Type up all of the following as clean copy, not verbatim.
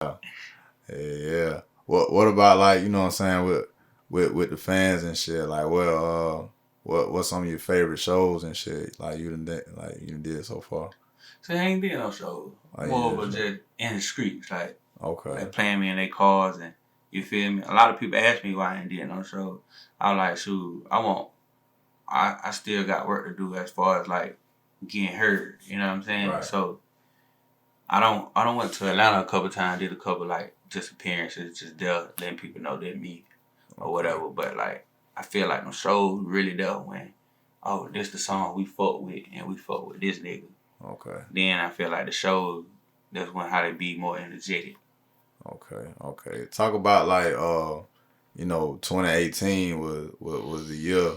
Yeah. What about like, you know what I'm saying, with the fans and shit? Like what's some of your favorite shows and shit like you done did so far? So I ain't did no shows. Oh, More yeah, of a sure. just in the streets, like Okay. playing me in their cars and you feel me? A lot of people ask me why I ain't did no show. I was like, shoot, I still got work to do as far as like getting heard. You know what I'm saying? Right. So I don't went to Atlanta a couple times, did a couple like just appearances, just there letting people know that me or whatever. But like I feel like no shows really there when this the song we fuck with and we fuck with this nigga. Okay. Then I feel like the shows that's when how they be more energetic. Okay. Talk about like 2018 was the year.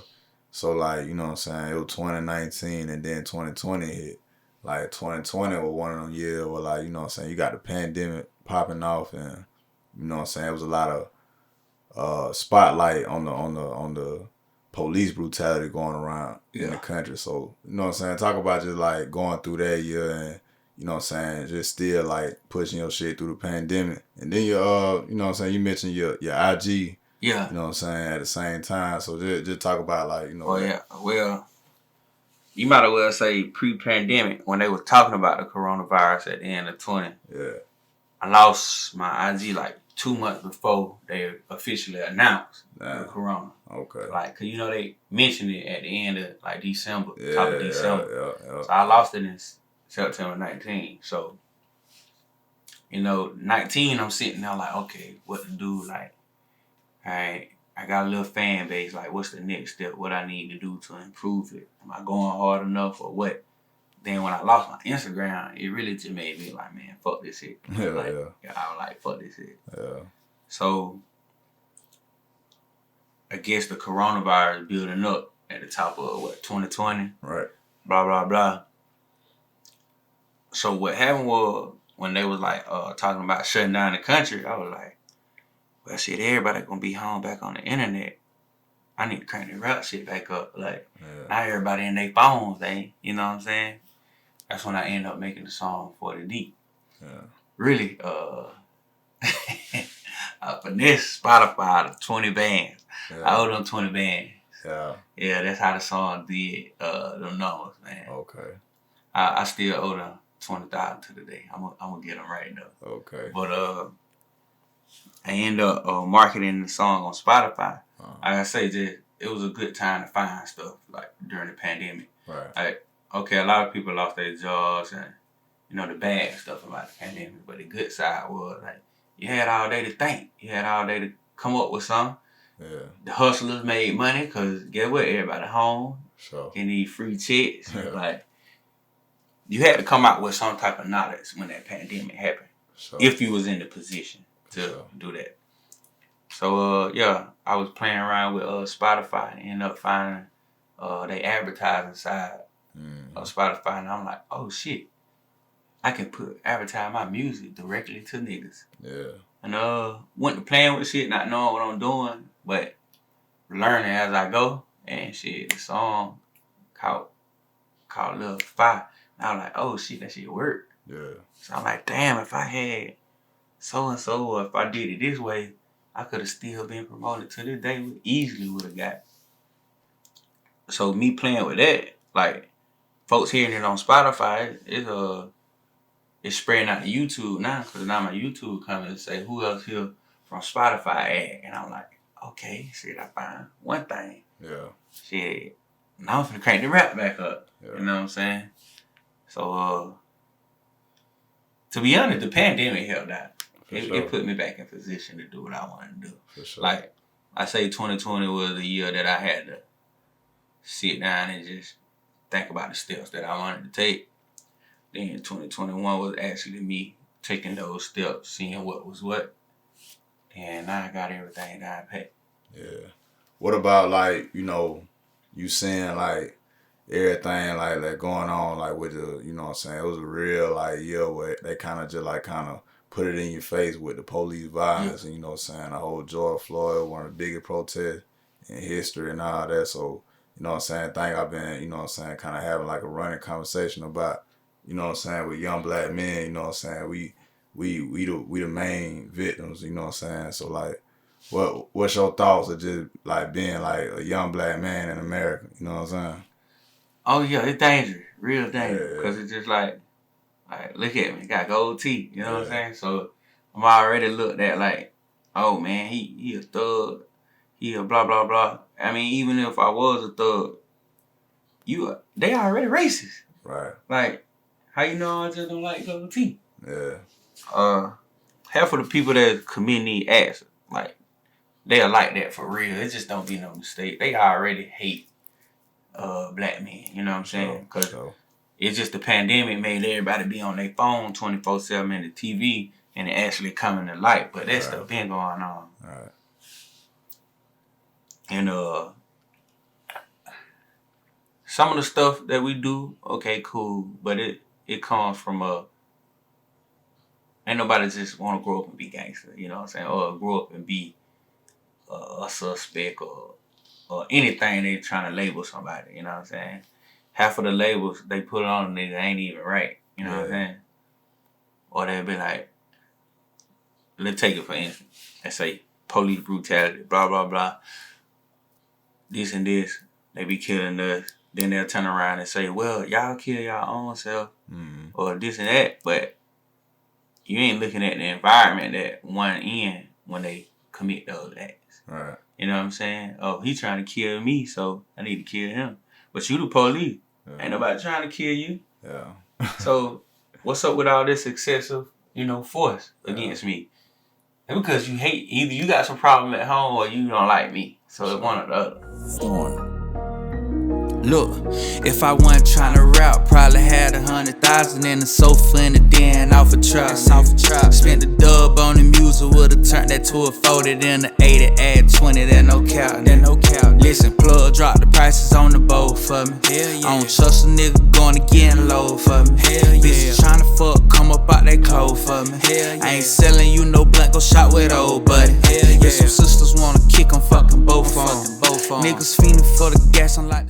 So like, you know what I'm saying, it was 2019 and then 2020 hit. Like 2020 was one of them years where like, you know what I'm saying, you got the pandemic popping off and you know what I'm saying, it was a lot of spotlight on the police brutality going around in the country. So, you know what I'm saying? Talk about just like going through that year and you know what I'm saying, just still like pushing your shit through the pandemic. And then you you know what I'm saying, you mentioned your IG. Yeah. You know what I'm saying, at the same time. So just talk about like, you know. Oh yeah. Well, you might as well say pre-pandemic when they was talking about the coronavirus at the end of 20. Yeah. I lost my IG like 2 months before they officially announced the corona. Okay. Like, cause you know they mentioned it at the end of like December, Yeah, top of December. Yeah. So I lost it in September 19. So, 19, I'm sitting there like, okay, what to do? Like, all right, I got a little fan base. Like, what's the next step? What I need to do to improve it? Am I going hard enough or what? Then when I lost my Instagram, it really just made me like, man, fuck this shit. I was like, fuck this shit. Yeah. So I guess the coronavirus building up at the top of 2020. Right. Blah blah blah. So what happened was when they was like talking about shutting down the country, I was like, well shit, everybody gonna be home back on the internet. I need to crank the rap shit back up. Like now everybody in their phones, you know what I'm saying? That's when I end up making the song for the D. Yeah. Really, I finessed Spotify to 20 bands. Yeah. I owe them 20 bands. Yeah. Yeah, that's how the song did them numbers, man. Okay. I still owe them 20,000 to the day. I'm gonna get them right now. Okay. But I end up marketing the song on Spotify. Like I say, it was a good time to find stuff like during the pandemic. Right. Like, okay, a lot of people lost their jobs and the bad stuff about the pandemic, but the good side was like you had all day to think. You had all day to come up with something. Yeah. The hustlers made money because guess what? Everybody home. Sure. Can need free checks. Yeah. Like you had to come out with some type of knowledge when that pandemic happened. Sure. If you was in the position to do that. So I was playing around with Spotify and ended up finding they advertising side of Spotify, and I'm like, oh shit, I can advertise my music directly to niggas. Yeah. And went to playing with shit, not knowing what I'm doing, but learning as I go. And shit, the song called Lil Fi. And I was like, oh shit, that shit worked. Yeah. So I'm like, damn, if I had so and so, or if I did it this way, I could have still been promoted to this day. Easily would have got. So me playing with that, like folks hearing it on Spotify, it's spreading out to YouTube now, because now my YouTube coming and say, who else here from Spotify ad? And I'm like, okay, shit, I find one thing. Yeah. Shit, now I'm finna crank the rap back up. Yeah. You know what I'm saying? So, to be honest, the pandemic helped out. It put me back in position to do what I wanted to do. For sure. Like, I say 2020 was the year that I had to sit down and just think about the steps that I wanted to take. Then 2021 was actually me taking those steps, seeing what was what. And now I got everything down pat. Yeah. What about like, you seeing like everything like going on like with the, you know what I'm saying, it was a real like year where they kind of put it in your face with the police violence and you know what I'm saying, the whole George Floyd, one of the biggest protests in history and all that. So, you know what I'm saying, I think I've been, you know what I'm saying, kind of having like a running conversation about, you know what I'm saying, with young black men, you know what I'm saying, we the main victims, you know what I'm saying? So like, what's your thoughts of just like being like a young black man in America? You know what I'm saying? Oh yeah, it's dangerous, real dangerous, because it's just like look at me, got gold teeth. You know what I'm saying? So I'm already looked at like, oh man, he a thug, he a blah blah blah. I mean, even if I was a thug, they already racist. Right. Like, how you know I just don't like gold teeth? Yeah. Half of the people that commit these acts, like, they are like that for real. It just don't be no mistake. They already hate black men. You know what I'm saying? Because it's just the pandemic made everybody be on their phone 24/7 and the TV, and it actually coming to light. But that stuff been going on. Right. And some of the stuff that we do, okay, cool, but it comes from ain't nobody just want to grow up and be gangster, you know what I'm saying, or grow up and be a suspect or anything they trying to label somebody, you know what I'm saying. Half of the labels they put on a nigga ain't even right, you know what I'm saying. Or they'll be like, let's take it for instance, let's say police brutality, blah blah blah, this and this, they be killing us. Then they'll turn around and say, well, y'all kill y'all own self, or this and that, but you ain't looking at the environment that one in when they commit those acts. Right. You know what I'm saying? Oh, he trying to kill me, so I need to kill him. But you the police. Ain't nobody trying to kill you. Yeah. So what's up with all this excessive, force against me? And because you hate, either you got some problem at home or you don't like me. So it's one or the other. Look, if I wasn't tryna rap, probably had 100,000 in the sofa and a den off a trap. Spent the dub on the music, would've turned that to a 40, then the 80, add 20, then no cap. Listen, plug, drop the prices on the bowl for me. I don't trust a nigga going to get low for me. Bitch tryna fuck, come up out that clothes for me. I ain't selling you no blunt, go shot with old buddy. If some sisters wanna kick, I'm fucking both on. Niggas fiending for the gas, I'm like